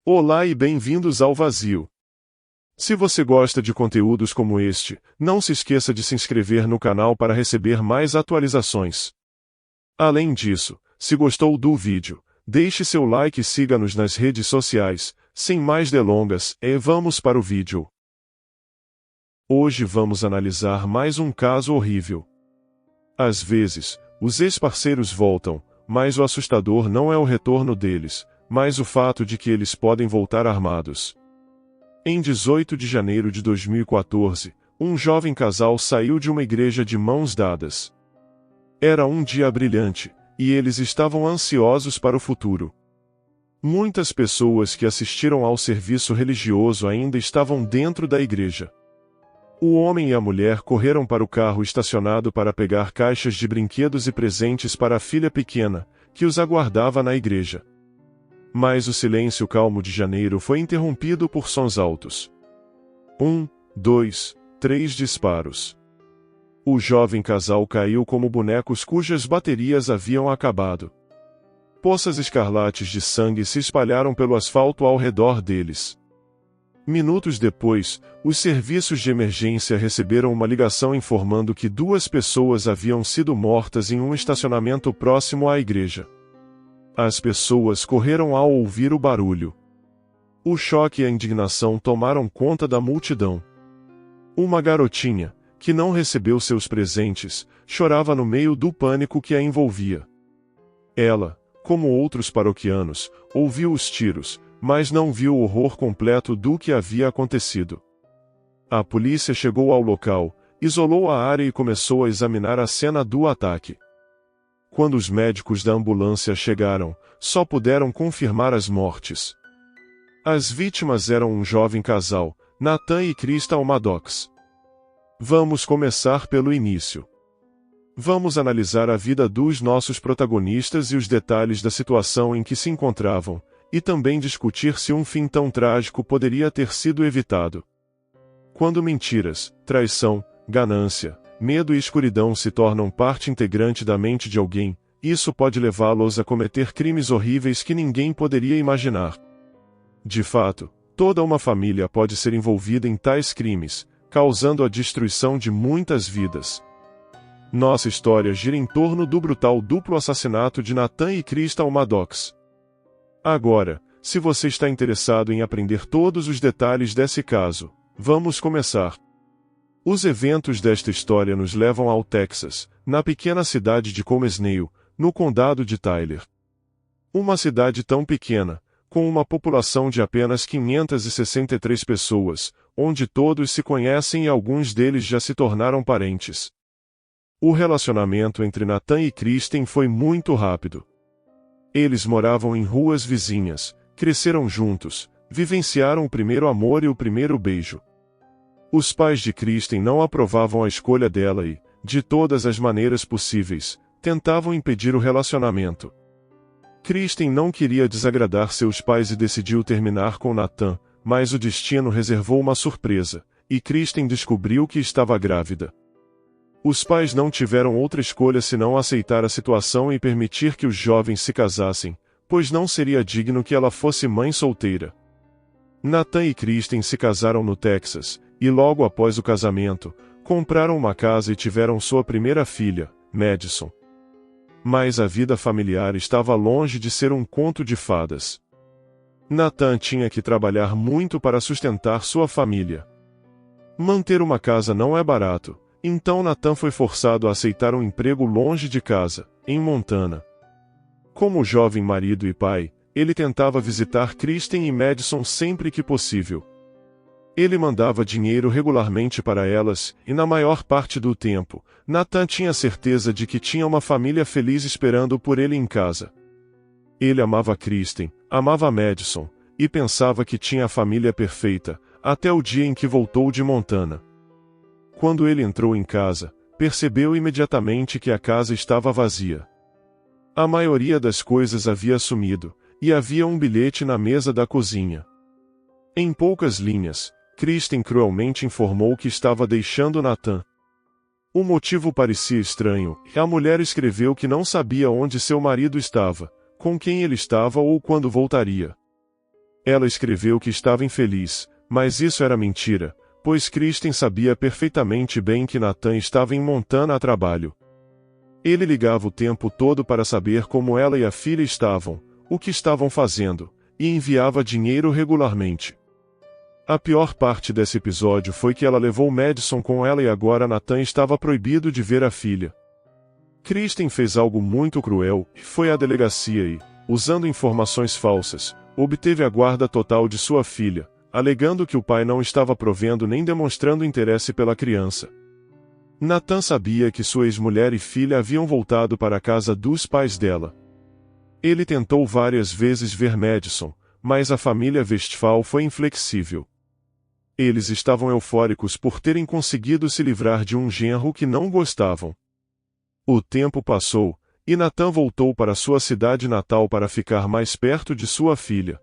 Olá e bem-vindos ao Vazio. Se você gosta de conteúdos como este, não se esqueça de se inscrever no canal para receber mais atualizações. Além disso, se gostou do vídeo, deixe seu like e siga-nos nas redes sociais. Sem mais delongas, vamos para o vídeo. Hoje vamos analisar mais um caso horrível. Às vezes, os ex-parceiros voltam, mas o assustador não é o retorno deles, mas o fato de que eles podem voltar armados. Em 18 de janeiro de 2014, um jovem casal saiu de uma igreja de mãos dadas. Era um dia brilhante, e eles estavam ansiosos para o futuro. Muitas pessoas que assistiram ao serviço religioso ainda estavam dentro da igreja. O homem e a mulher correram para o carro estacionado para pegar caixas de brinquedos e presentes para a filha pequena, que os aguardava na igreja. Mas o silêncio calmo de janeiro foi interrompido por sons altos. 1, 2, 3 disparos. O jovem casal caiu como bonecos cujas baterias haviam acabado. Poças escarlates de sangue se espalharam pelo asfalto ao redor deles. Minutos depois, os serviços de emergência receberam uma ligação informando que 2 pessoas haviam sido mortas em um estacionamento próximo à igreja. As pessoas correram ao ouvir o barulho. O choque e a indignação tomaram conta da multidão. Uma garotinha, que não recebeu seus presentes, chorava no meio do pânico que a envolvia. Ela, como outros paroquianos, ouviu os tiros, mas não viu o horror completo do que havia acontecido. A polícia chegou ao local, isolou a área e começou a examinar a cena do ataque. Quando os médicos da ambulância chegaram, só puderam confirmar as mortes. As vítimas eram um jovem casal, Nathan e Crystal Maddox. Vamos começar pelo início. Vamos analisar a vida dos nossos protagonistas e os detalhes da situação em que se encontravam, e também discutir se um fim tão trágico poderia ter sido evitado. Quando mentiras, traição, ganância, medo e escuridão se tornam parte integrante da mente de alguém, isso pode levá-los a cometer crimes horríveis que ninguém poderia imaginar. De fato, toda uma família pode ser envolvida em tais crimes, causando a destruição de muitas vidas. Nossa história gira em torno do brutal duplo assassinato de Nathan e Crystal Maddox. Agora, se você está interessado em aprender todos os detalhes desse caso, vamos começar. Os eventos desta história nos levam ao Texas, na pequena cidade de Comesnale, no condado de Tyler. Uma cidade tão pequena, com uma população de apenas 563 pessoas, onde todos se conhecem e alguns deles já se tornaram parentes. O relacionamento entre Nathan e Kristen foi muito rápido. Eles moravam em ruas vizinhas, cresceram juntos, vivenciaram o primeiro amor e o primeiro beijo. Os pais de Kristen não aprovavam a escolha dela e, de todas as maneiras possíveis, tentavam impedir o relacionamento. Kristen não queria desagradar seus pais e decidiu terminar com Nathan, mas o destino reservou uma surpresa, e Kristen descobriu que estava grávida. Os pais não tiveram outra escolha senão aceitar a situação e permitir que os jovens se casassem, pois não seria digno que ela fosse mãe solteira. Nathan e Kristen se casaram no Texas, e logo após o casamento, compraram uma casa e tiveram sua primeira filha, Madison. Mas a vida familiar estava longe de ser um conto de fadas. Nathan tinha que trabalhar muito para sustentar sua família. Manter uma casa não é barato, então Nathan foi forçado a aceitar um emprego longe de casa, em Montana. Como jovem marido e pai, ele tentava visitar Kristen e Madison sempre que possível. Ele mandava dinheiro regularmente para elas, e na maior parte do tempo, Nathan tinha certeza de que tinha uma família feliz esperando por ele em casa. Ele amava Kristen, amava Madison, e pensava que tinha a família perfeita, até o dia em que voltou de Montana. Quando ele entrou em casa, percebeu imediatamente que a casa estava vazia. A maioria das coisas havia sumido, e havia um bilhete na mesa da cozinha. Em poucas linhas, Kristen cruelmente informou que estava deixando Nathan. O motivo parecia estranho, e a mulher escreveu que não sabia onde seu marido estava, com quem ele estava ou quando voltaria. Ela escreveu que estava infeliz, mas isso era mentira, pois Kristen sabia perfeitamente bem que Nathan estava em Montana a trabalho. Ele ligava o tempo todo para saber como ela e a filha estavam, o que estavam fazendo, e enviava dinheiro regularmente. A pior parte desse episódio foi que ela levou Madison com ela e agora Nathan estava proibido de ver a filha. Kristen fez algo muito cruel e foi à delegacia e, usando informações falsas, obteve a guarda total de sua filha, alegando que o pai não estava provendo nem demonstrando interesse pela criança. Nathan sabia que sua ex-mulher e filha haviam voltado para a casa dos pais dela. Ele tentou várias vezes ver Madison, mas a família Westphal foi inflexível. Eles estavam eufóricos por terem conseguido se livrar de um genro que não gostavam. O tempo passou, e Nathan voltou para sua cidade natal para ficar mais perto de sua filha.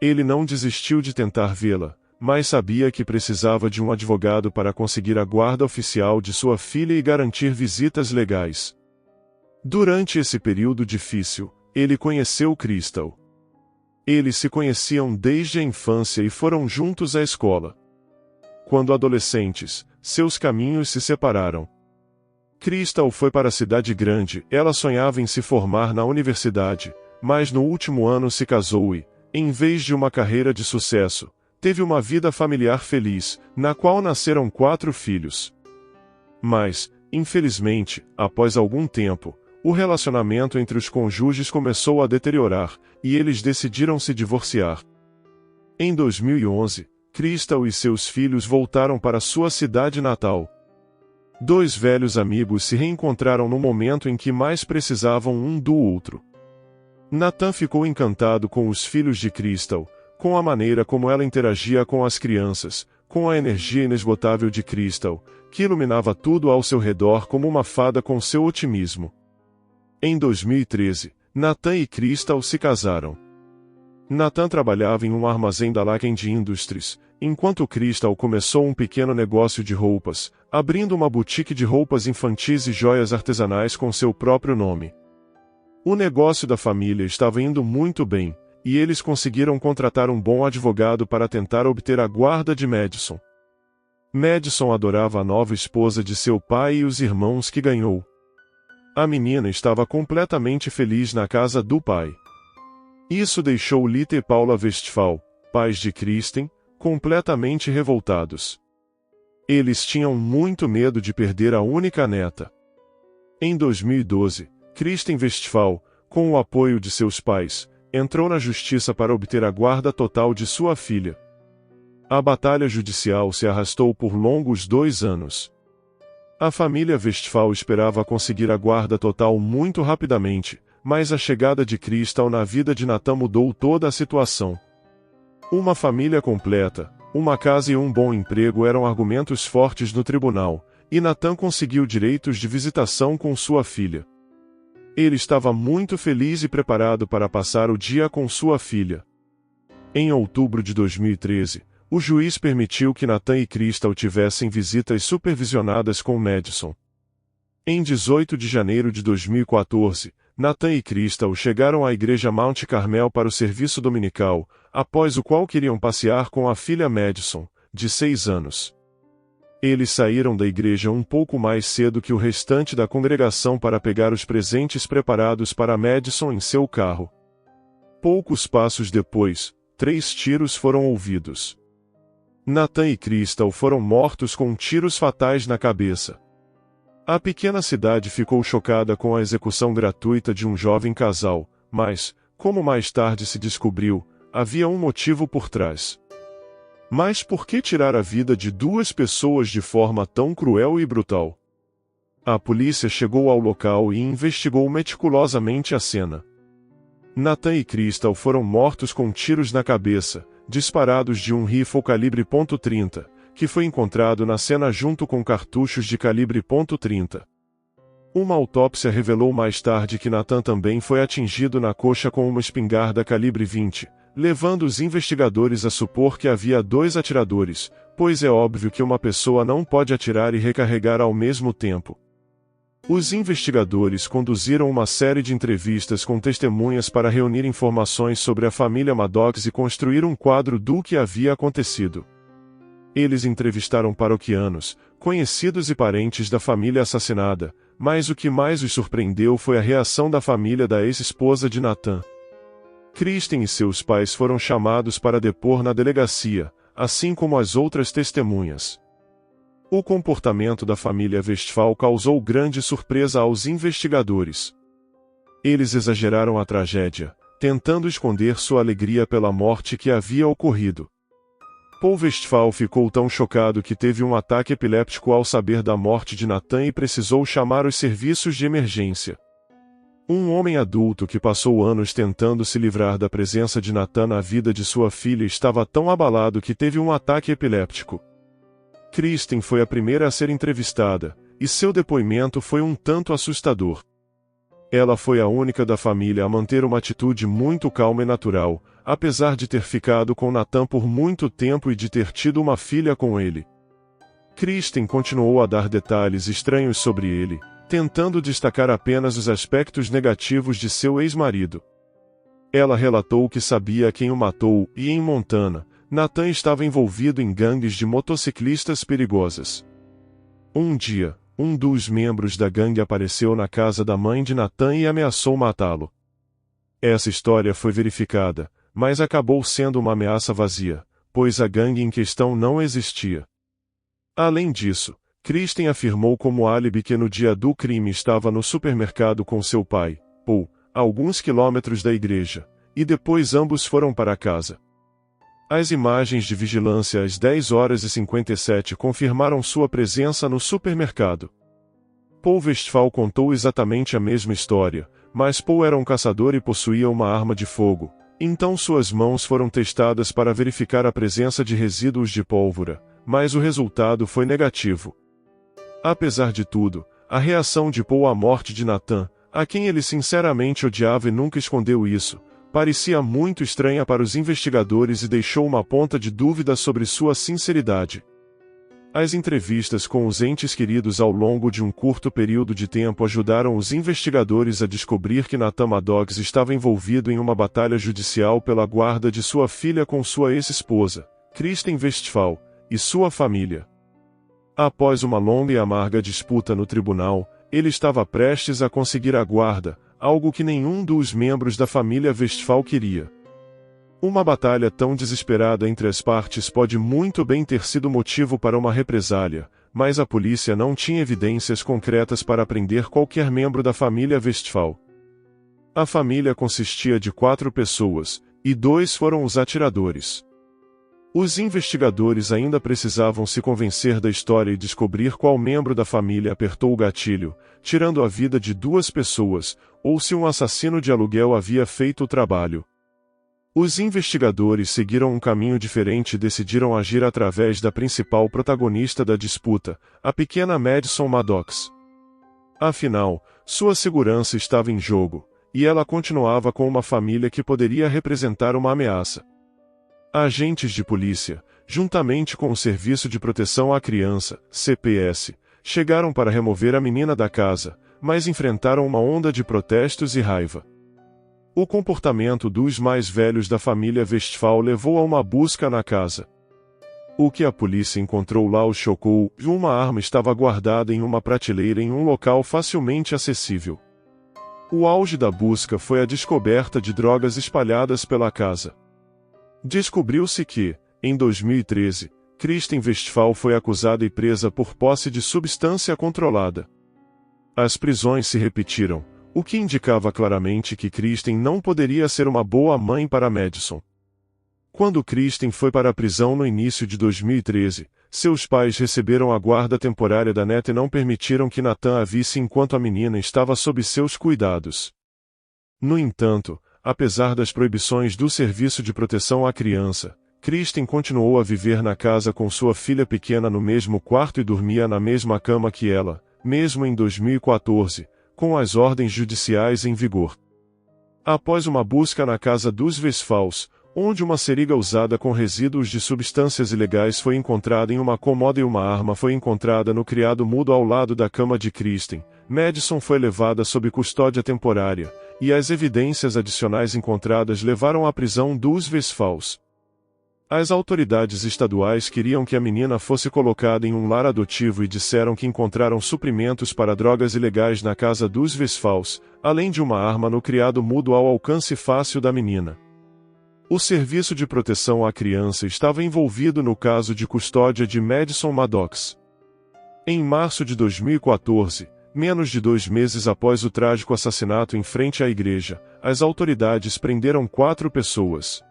Ele não desistiu de tentar vê-la, mas sabia que precisava de um advogado para conseguir a guarda oficial de sua filha e garantir visitas legais. Durante esse período difícil, ele conheceu Crystal. Eles se conheciam desde a infância e foram juntos à escola. Quando adolescentes, seus caminhos se separaram. Crystal foi para a cidade grande, ela sonhava em se formar na universidade, mas no último ano se casou e, em vez de uma carreira de sucesso, teve uma vida familiar feliz, na qual nasceram 4 filhos. Mas, infelizmente, após algum tempo, o relacionamento entre os cônjuges começou a deteriorar, e eles decidiram se divorciar. Em 2011, Crystal e seus filhos voltaram para sua cidade natal. 2 velhos amigos se reencontraram no momento em que mais precisavam um do outro. Nathan ficou encantado com os filhos de Crystal, com a maneira como ela interagia com as crianças, com a energia inesgotável de Crystal, que iluminava tudo ao seu redor como uma fada com seu otimismo. Em 2013, Nathan e Crystal se casaram. Nathan trabalhava em um armazém da Lackend Industries, enquanto Crystal começou um pequeno negócio de roupas, abrindo uma boutique de roupas infantis e joias artesanais com seu próprio nome. O negócio da família estava indo muito bem, e eles conseguiram contratar um bom advogado para tentar obter a guarda de Madison. Madison adorava a nova esposa de seu pai e os irmãos que ganhou. A menina estava completamente feliz na casa do pai. Isso deixou Lita e Paula Westphal, pais de Kristen, completamente revoltados. Eles tinham muito medo de perder a única neta. Em 2012, Kristen Westphal, com o apoio de seus pais, entrou na justiça para obter a guarda total de sua filha. A batalha judicial se arrastou por longos 2 anos. A família Westphal esperava conseguir a guarda total muito rapidamente, mas a chegada de Crystal na vida de Nathan mudou toda a situação. Uma família completa, uma casa e um bom emprego eram argumentos fortes no tribunal, e Nathan conseguiu direitos de visitação com sua filha. Ele estava muito feliz e preparado para passar o dia com sua filha. Em outubro de 2013, o juiz permitiu que Nathan e Crystal tivessem visitas supervisionadas com Madison. Em 18 de janeiro de 2014, Nathan e Crystal chegaram à igreja Mount Carmel para o serviço dominical, após o qual queriam passear com a filha Madison, de 6 anos. Eles saíram da igreja um pouco mais cedo que o restante da congregação para pegar os presentes preparados para Madison em seu carro. Poucos passos depois, 3 tiros foram ouvidos. Nathan e Crystal foram mortos com tiros fatais na cabeça. A pequena cidade ficou chocada com a execução gratuita de um jovem casal, mas, como mais tarde se descobriu, havia um motivo por trás. Mas por que tirar a vida de 2 pessoas de forma tão cruel e brutal? A polícia chegou ao local e investigou meticulosamente a cena. Nathan e Crystal foram mortos com tiros na cabeça, disparados de um rifle calibre .30, que foi encontrado na cena junto com cartuchos de calibre .30. Uma autópsia revelou mais tarde que Nathan também foi atingido na coxa com uma espingarda calibre 20, levando os investigadores a supor que havia 2 atiradores, pois é óbvio que uma pessoa não pode atirar e recarregar ao mesmo tempo. Os investigadores conduziram uma série de entrevistas com testemunhas para reunir informações sobre a família Maddox e construir um quadro do que havia acontecido. Eles entrevistaram paroquianos, conhecidos e parentes da família assassinada, mas o que mais os surpreendeu foi a reação da família da ex-esposa de Nathan. Kristen e seus pais foram chamados para depor na delegacia, assim como as outras testemunhas. O comportamento da família Westphal causou grande surpresa aos investigadores. Eles exageraram a tragédia, tentando esconder sua alegria pela morte que havia ocorrido. Paul Westphal ficou tão chocado que teve um ataque epiléptico ao saber da morte de Nathan e precisou chamar os serviços de emergência. Um homem adulto que passou anos tentando se livrar da presença de Nathan na vida de sua filha estava tão abalado que teve um ataque epiléptico. Kristen foi a primeira a ser entrevistada, e seu depoimento foi um tanto assustador. Ela foi a única da família a manter uma atitude muito calma e natural, apesar de ter ficado com Nathan por muito tempo e de ter tido uma filha com ele. Kristen continuou a dar detalhes estranhos sobre ele, tentando destacar apenas os aspectos negativos de seu ex-marido. Ela relatou que sabia quem o matou e, em Montana, Nathan estava envolvido em gangues de motociclistas perigosas. Um dia, um dos membros da gangue apareceu na casa da mãe de Nathan e ameaçou matá-lo. Essa história foi verificada, mas acabou sendo uma ameaça vazia, pois a gangue em questão não existia. Além disso, Kristen afirmou como álibi que no dia do crime estava no supermercado com seu pai, Paul, a alguns quilômetros da igreja, e depois ambos foram para casa. As imagens de vigilância às 10h57 confirmaram sua presença no supermercado. Paul Westphal contou exatamente a mesma história, mas Paul era um caçador e possuía uma arma de fogo, então suas mãos foram testadas para verificar a presença de resíduos de pólvora, mas o resultado foi negativo. Apesar de tudo, a reação de Paul à morte de Nathan, a quem ele sinceramente odiava e nunca escondeu isso, parecia muito estranha para os investigadores e deixou uma ponta de dúvida sobre sua sinceridade. As entrevistas com os entes queridos ao longo de um curto período de tempo ajudaram os investigadores a descobrir que Nathan Maddox estava envolvido em uma batalha judicial pela guarda de sua filha com sua ex-esposa, Kristen Westphal, e sua família. Após uma longa e amarga disputa no tribunal, ele estava prestes a conseguir a guarda, algo que nenhum dos membros da família Westphal queria. Uma batalha tão desesperada entre as partes pode muito bem ter sido motivo para uma represália, mas a polícia não tinha evidências concretas para prender qualquer membro da família Westphal. A família consistia de 4 pessoas, e 2 foram os atiradores. Os investigadores ainda precisavam se convencer da história e descobrir qual membro da família apertou o gatilho, tirando a vida de 2 pessoas, ou se um assassino de aluguel havia feito o trabalho. Os investigadores seguiram um caminho diferente e decidiram agir através da principal protagonista da disputa, a pequena Madison Maddox. Afinal, sua segurança estava em jogo, e ela continuava com uma família que poderia representar uma ameaça. Agentes de polícia, juntamente com o Serviço de Proteção à Criança, CPS, chegaram para remover a menina da casa, mas enfrentaram uma onda de protestos e raiva. O comportamento dos mais velhos da família Westphal levou a uma busca na casa. O que a polícia encontrou lá os chocou, e uma arma estava guardada em uma prateleira em um local facilmente acessível. O auge da busca foi a descoberta de drogas espalhadas pela casa. Descobriu-se que, em 2013, Kristen Westphal foi acusada e presa por posse de substância controlada. As prisões se repetiram, o que indicava claramente que Kristen não poderia ser uma boa mãe para Madison. Quando Kristen foi para a prisão no início de 2013, seus pais receberam a guarda temporária da neta e não permitiram que Nathan a visse enquanto a menina estava sob seus cuidados. No entanto, apesar das proibições do Serviço de Proteção à Criança, Kristen continuou a viver na casa com sua filha pequena no mesmo quarto e dormia na mesma cama que ela, mesmo em 2014, com as ordens judiciais em vigor. Após uma busca na casa dos Westphals, onde uma seringa usada com resíduos de substâncias ilegais foi encontrada em uma cômoda e uma arma foi encontrada no criado mudo ao lado da cama de Kristen. Madison foi levada sob custódia temporária, e as evidências adicionais encontradas levaram à prisão dos Westphals. As autoridades estaduais queriam que a menina fosse colocada em um lar adotivo e disseram que encontraram suprimentos para drogas ilegais na casa dos Westphals, além de uma arma no criado mudo ao alcance fácil da menina. O Serviço de Proteção à Criança estava envolvido no caso de custódia de Madison Maddox. Em março de 2014, menos de 2 meses após o trágico assassinato em frente à igreja, as autoridades prenderam 4 pessoas.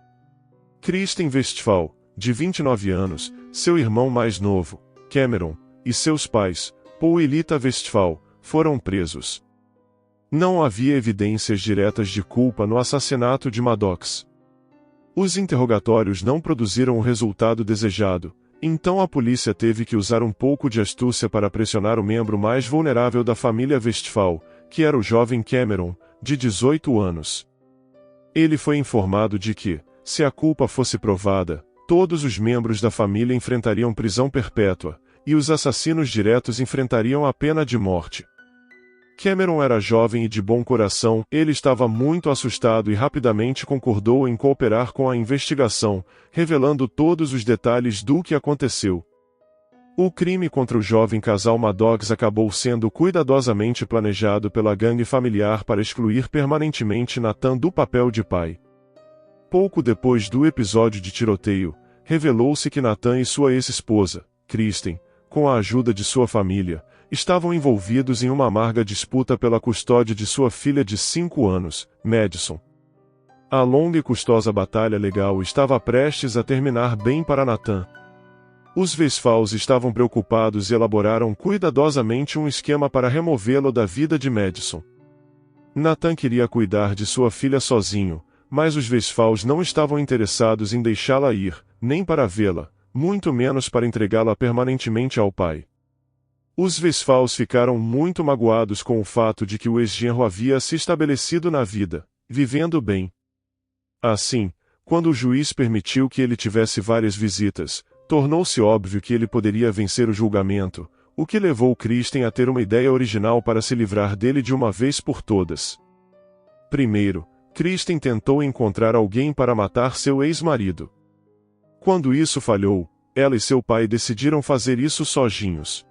Kristen Westphal, de 29 anos, seu irmão mais novo, Cameron, e seus pais, Paul e Lita Westphal, foram presos. Não havia evidências diretas de culpa no assassinato de Maddox. Os interrogatórios não produziram o resultado desejado, então a polícia teve que usar um pouco de astúcia para pressionar o membro mais vulnerável da família Westphal, que era o jovem Cameron, de 18 anos. Ele foi informado de que, se a culpa fosse provada, todos os membros da família enfrentariam prisão perpétua, e os assassinos diretos enfrentariam a pena de morte. Cameron era jovem e de bom coração, ele estava muito assustado e rapidamente concordou em cooperar com a investigação, revelando todos os detalhes do que aconteceu. O crime contra o jovem casal Maddox acabou sendo cuidadosamente planejado pela gangue familiar para excluir permanentemente Nathan do papel de pai. Pouco depois do episódio de tiroteio, revelou-se que Nathan e sua ex-esposa, Kristen, com a ajuda de sua família, estavam envolvidos em uma amarga disputa pela custódia de sua filha de 5 anos, Madison. A longa e custosa batalha legal estava prestes a terminar bem para Nathan. Os Westphals estavam preocupados e elaboraram cuidadosamente um esquema para removê-lo da vida de Madison. Nathan queria cuidar de sua filha sozinho, mas os Westphals não estavam interessados em deixá-la ir, nem para vê-la, muito menos para entregá-la permanentemente ao pai. Os Westphals ficaram muito magoados com o fato de que o ex-genro havia se estabelecido na vida, vivendo bem. Assim, quando o juiz permitiu que ele tivesse várias visitas, tornou-se óbvio que ele poderia vencer o julgamento, o que levou Kristen a ter uma ideia original para se livrar dele de uma vez por todas. Primeiro, Kristen tentou encontrar alguém para matar seu ex-marido. Quando isso falhou, ela e seu pai decidiram fazer isso sozinhos.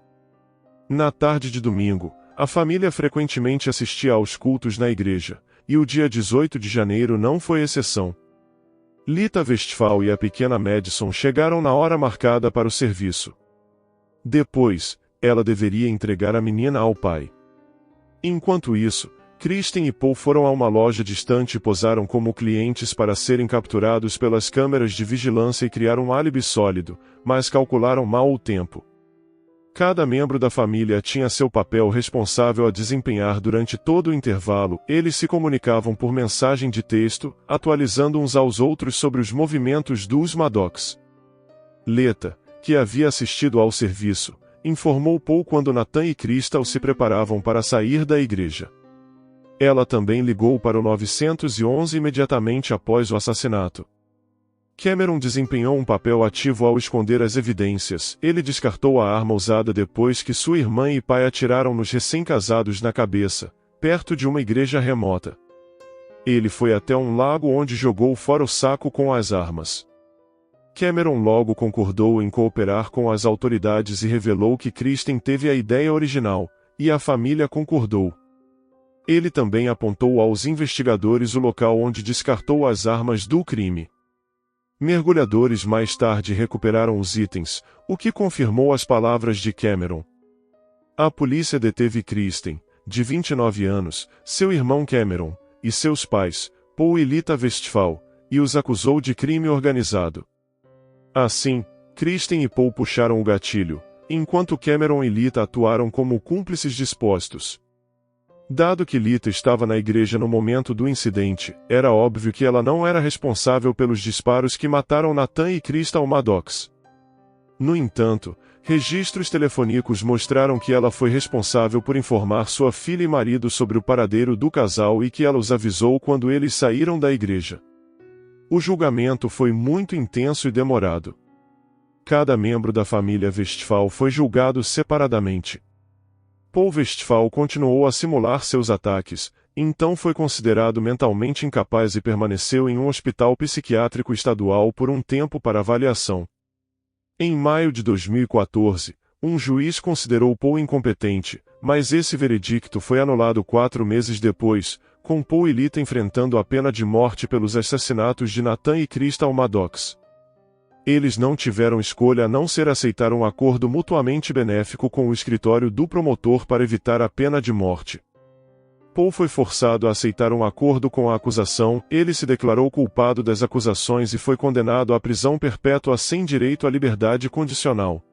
Na tarde de domingo, a família frequentemente assistia aos cultos na igreja, e o dia 18 de janeiro não foi exceção. Lita Westphal e a pequena Madison chegaram na hora marcada para o serviço. Depois, ela deveria entregar a menina ao pai. Enquanto isso, Kristen e Paul foram a uma loja distante e posaram como clientes para serem capturados pelas câmeras de vigilância e criar um álibi sólido, mas calcularam mal o tempo. Cada membro da família tinha seu papel responsável a desempenhar durante todo o intervalo. Eles se comunicavam por mensagem de texto, atualizando uns aos outros sobre os movimentos dos Maddox. Leta, que havia assistido ao serviço, informou Paul quando Nathan e Crystal se preparavam para sair da igreja. Ela também ligou para o 911 imediatamente após o assassinato. Cameron desempenhou um papel ativo ao esconder as evidências. Ele descartou a arma usada depois que sua irmã e pai atiraram nos recém-casados na cabeça, perto de uma igreja remota. Ele foi até um lago onde jogou fora o saco com as armas. Cameron logo concordou em cooperar com as autoridades e revelou que Kristen teve a ideia original, e a família concordou. Ele também apontou aos investigadores o local onde descartou as armas do crime. Mergulhadores mais tarde recuperaram os itens, o que confirmou as palavras de Cameron. A polícia deteve Kristen, de 29 anos, seu irmão Cameron, e seus pais, Paul e Lita Westphal, e os acusou de crime organizado. Assim, Kristen e Paul puxaram o gatilho, enquanto Cameron e Lita atuaram como cúmplices dispostos. Dado que Lita estava na igreja no momento do incidente, era óbvio que ela não era responsável pelos disparos que mataram Nathan e Crystal Maddox. No entanto, registros telefônicos mostraram que ela foi responsável por informar sua filha e marido sobre o paradeiro do casal e que ela os avisou quando eles saíram da igreja. O julgamento foi muito intenso e demorado. Cada membro da família Westphal foi julgado separadamente. Paul Westphal continuou a simular seus ataques, então foi considerado mentalmente incapaz e permaneceu em um hospital psiquiátrico estadual por um tempo para avaliação. Em maio de 2014, um juiz considerou Paul incompetente, mas esse veredicto foi anulado 4 meses depois, com Paul e Lita enfrentando a pena de morte pelos assassinatos de Nathan e Crystal Maddox. Eles não tiveram escolha a não ser aceitar um acordo mutuamente benéfico com o escritório do promotor para evitar a pena de morte. Paul foi forçado a aceitar um acordo com a acusação, ele se declarou culpado das acusações e foi condenado à prisão perpétua sem direito à liberdade condicional.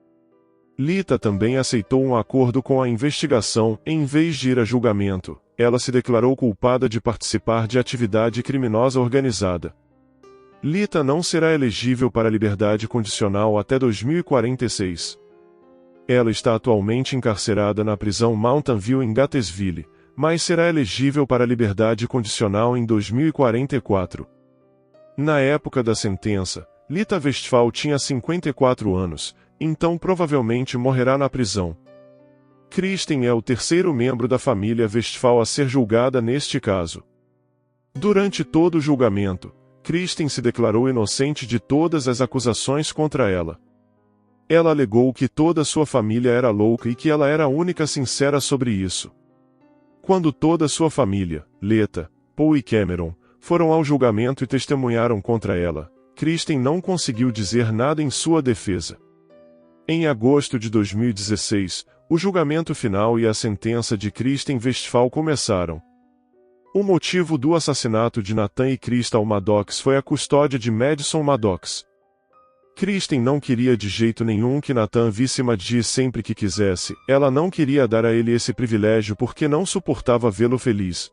Lita também aceitou um acordo com a investigação, em vez de ir a julgamento, ela se declarou culpada de participar de atividade criminosa organizada. Lita não será elegível para a liberdade condicional até 2046. Ela está atualmente encarcerada na prisão Mountain View em Gatesville, mas será elegível para a liberdade condicional em 2044. Na época da sentença, Lita Westphal tinha 54 anos, então provavelmente morrerá na prisão. Kristen é o terceiro membro da família Westphal a ser julgada neste caso. Durante todo o julgamento, Kristen se declarou inocente de todas as acusações contra ela. Ela alegou que toda sua família era louca e que ela era a única sincera sobre isso. Quando toda sua família, Lita, Paul e Cameron, foram ao julgamento e testemunharam contra ela, Kristen não conseguiu dizer nada em sua defesa. Em agosto de 2016, o julgamento final e a sentença de Kristen Westphal começaram. O motivo do assassinato de Nathan e Crystal Maddox foi a custódia de Madison Maddox. Kristen não queria de jeito nenhum que Nathan visse Maddie sempre que quisesse, ela não queria dar a ele esse privilégio porque não suportava vê-lo feliz.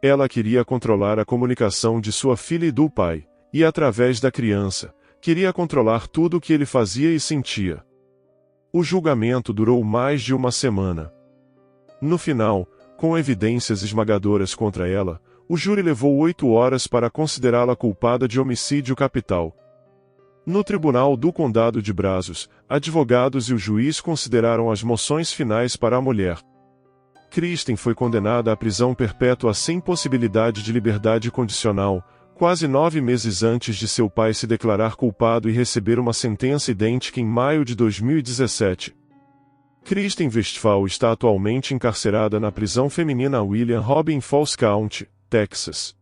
Ela queria controlar a comunicação de sua filha e do pai, e através da criança, queria controlar tudo o que ele fazia e sentia. O julgamento durou mais de uma semana. No final, com evidências esmagadoras contra ela, o júri levou 8 horas para considerá-la culpada de homicídio capital. No Tribunal do Condado de Brazos, advogados e o juiz consideraram as moções finais para a mulher. Kristen foi condenada à prisão perpétua sem possibilidade de liberdade condicional, quase 9 meses antes de seu pai se declarar culpado e receber uma sentença idêntica em maio de 2017. Kristen Westphal está atualmente encarcerada na prisão feminina William Robb em Falls County, Texas.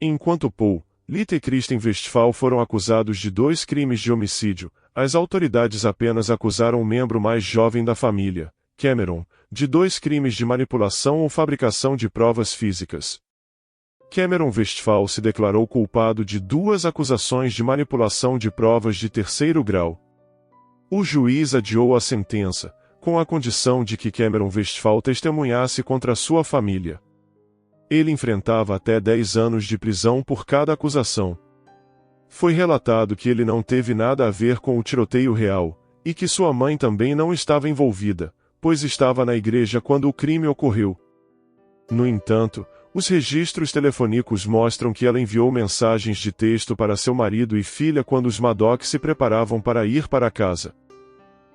Enquanto Paul, Lita e Kristen Westphal foram acusados de 2 crimes de homicídio, as autoridades apenas acusaram o membro mais jovem da família, Cameron, de 2 crimes de manipulação ou fabricação de provas físicas. Cameron Westphal se declarou culpado de 2 acusações de manipulação de provas de 3º grau. O juiz adiou a sentença, com a condição de que Cameron Westphal testemunhasse contra sua família. Ele enfrentava até 10 anos de prisão por cada acusação. Foi relatado que ele não teve nada a ver com o tiroteio real, e que sua mãe também não estava envolvida, pois estava na igreja quando o crime ocorreu. No entanto, os registros telefônicos mostram que ela enviou mensagens de texto para seu marido e filha quando os Maddox se preparavam para ir para casa.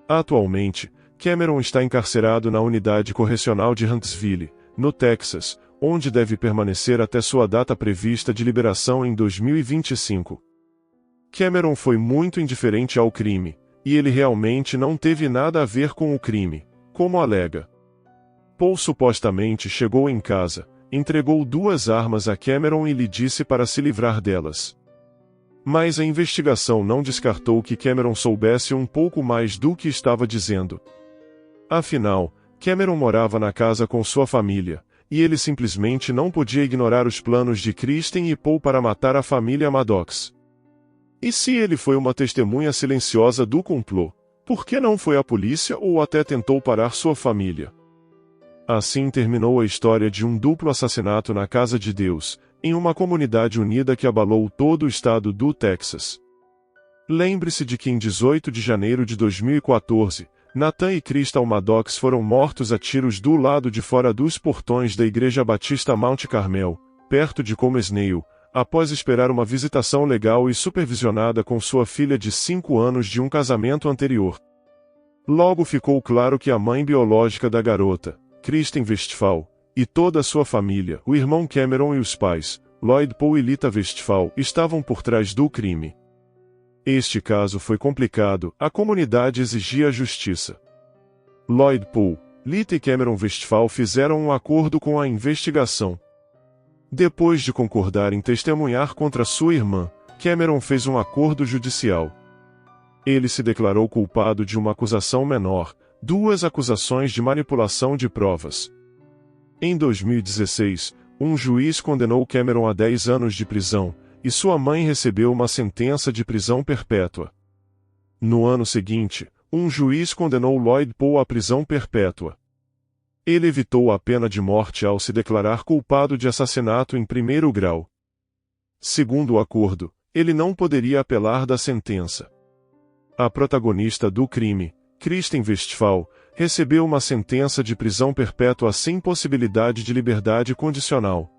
Atualmente, Cameron está encarcerado na unidade correcional de Huntsville, no Texas, onde deve permanecer até sua data prevista de liberação em 2025. Cameron foi muito indiferente ao crime, e ele realmente não teve nada a ver com o crime, como alega. Paul supostamente chegou em casa, entregou 2 armas a Cameron e lhe disse para se livrar delas. Mas a investigação não descartou que Cameron soubesse um pouco mais do que estava dizendo. Afinal, Cameron morava na casa com sua família, e ele simplesmente não podia ignorar os planos de Kristen e Paul para matar a família Maddox. E se ele foi uma testemunha silenciosa do complô, por que não foi à polícia ou até tentou parar sua família? Assim terminou a história de um duplo assassinato na Casa de Deus, em uma comunidade unida que abalou todo o estado do Texas. Lembre-se de que em 18 de janeiro de 2014, Nathan e Crystal Maddox foram mortos a tiros do lado de fora dos portões da Igreja Batista Mount Carmel, perto de Comesnale, após esperar uma visitação legal e supervisionada com sua filha de 5 anos de um casamento anterior. Logo ficou claro que a mãe biológica da garota, Kristen Westphal, e toda a sua família, o irmão Cameron e os pais, Lloyd Paul e Lita Westphal, estavam por trás do crime. Este caso foi complicado, a comunidade exigia justiça. Lloyd Paul, Lita e Cameron Westphal fizeram um acordo com a investigação. Depois de concordar em testemunhar contra sua irmã, Cameron fez um acordo judicial. Ele se declarou culpado de uma acusação menor, 2 acusações de manipulação de provas. Em 2016, um juiz condenou Cameron a 10 anos de prisão, e sua mãe recebeu uma sentença de prisão perpétua. No ano seguinte, um juiz condenou Lloyd Paul à prisão perpétua. Ele evitou a pena de morte ao se declarar culpado de assassinato em 1º grau. Segundo o acordo, ele não poderia apelar da sentença. A protagonista do crime, Kristen Westphal, recebeu uma sentença de prisão perpétua sem possibilidade de liberdade condicional.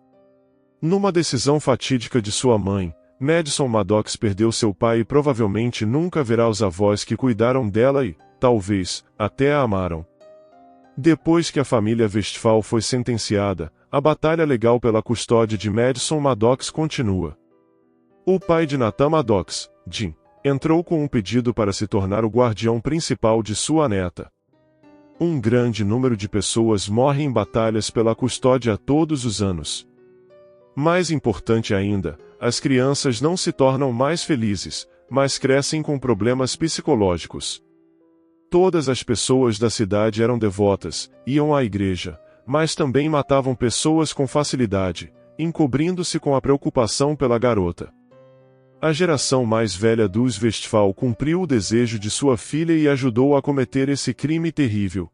Numa decisão fatídica de sua mãe, Madison Maddox perdeu seu pai e provavelmente nunca verá os avós que cuidaram dela e, talvez, até a amaram. Depois que a família Westphal foi sentenciada, a batalha legal pela custódia de Madison Maddox continua. O pai de Nathan Maddox, Jim, entrou com um pedido para se tornar o guardião principal de sua neta. Um grande número de pessoas morrem em batalhas pela custódia todos os anos. Mais importante ainda, as crianças não se tornam mais felizes, mas crescem com problemas psicológicos. Todas as pessoas da cidade eram devotas, iam à igreja, mas também matavam pessoas com facilidade, encobrindo-se com a preocupação pela garota. A geração mais velha dos Westphal cumpriu o desejo de sua filha e ajudou a cometer esse crime terrível.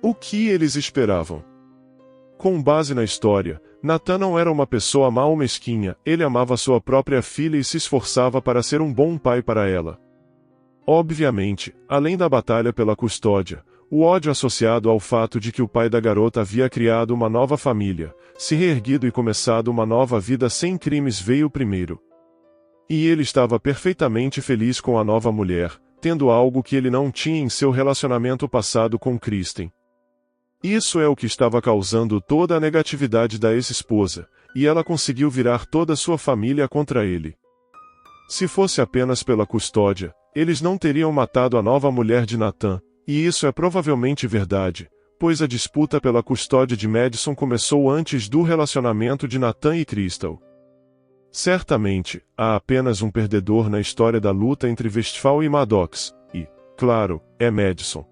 O que eles esperavam? Com base na história, Nathan não era uma pessoa má ou mesquinha, ele amava sua própria filha e se esforçava para ser um bom pai para ela. Obviamente, além da batalha pela custódia, o ódio associado ao fato de que o pai da garota havia criado uma nova família, se reerguido e começado uma nova vida sem crimes veio primeiro. E ele estava perfeitamente feliz com a nova mulher, tendo algo que ele não tinha em seu relacionamento passado com Kristen. Isso é o que estava causando toda a negatividade da ex-esposa, e ela conseguiu virar toda sua família contra ele. Se fosse apenas pela custódia, eles não teriam matado a nova mulher de Nathan, e isso é provavelmente verdade, pois a disputa pela custódia de Madison começou antes do relacionamento de Nathan e Crystal. Certamente, há apenas um perdedor na história da luta entre Westphal e Maddox, e, claro, é Madison.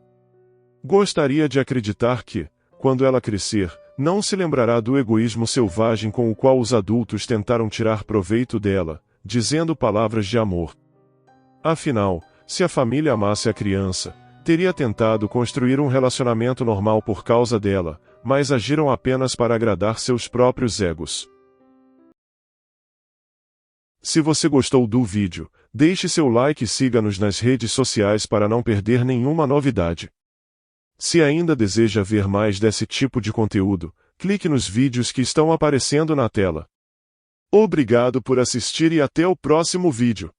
Gostaria de acreditar que, quando ela crescer, não se lembrará do egoísmo selvagem com o qual os adultos tentaram tirar proveito dela, dizendo palavras de amor. Afinal, se a família amasse a criança, teria tentado construir um relacionamento normal por causa dela, mas agiram apenas para agradar seus próprios egos. Se você gostou do vídeo, deixe seu like e siga-nos nas redes sociais para não perder nenhuma novidade. Se ainda deseja ver mais desse tipo de conteúdo, clique nos vídeos que estão aparecendo na tela. Obrigado por assistir e até o próximo vídeo.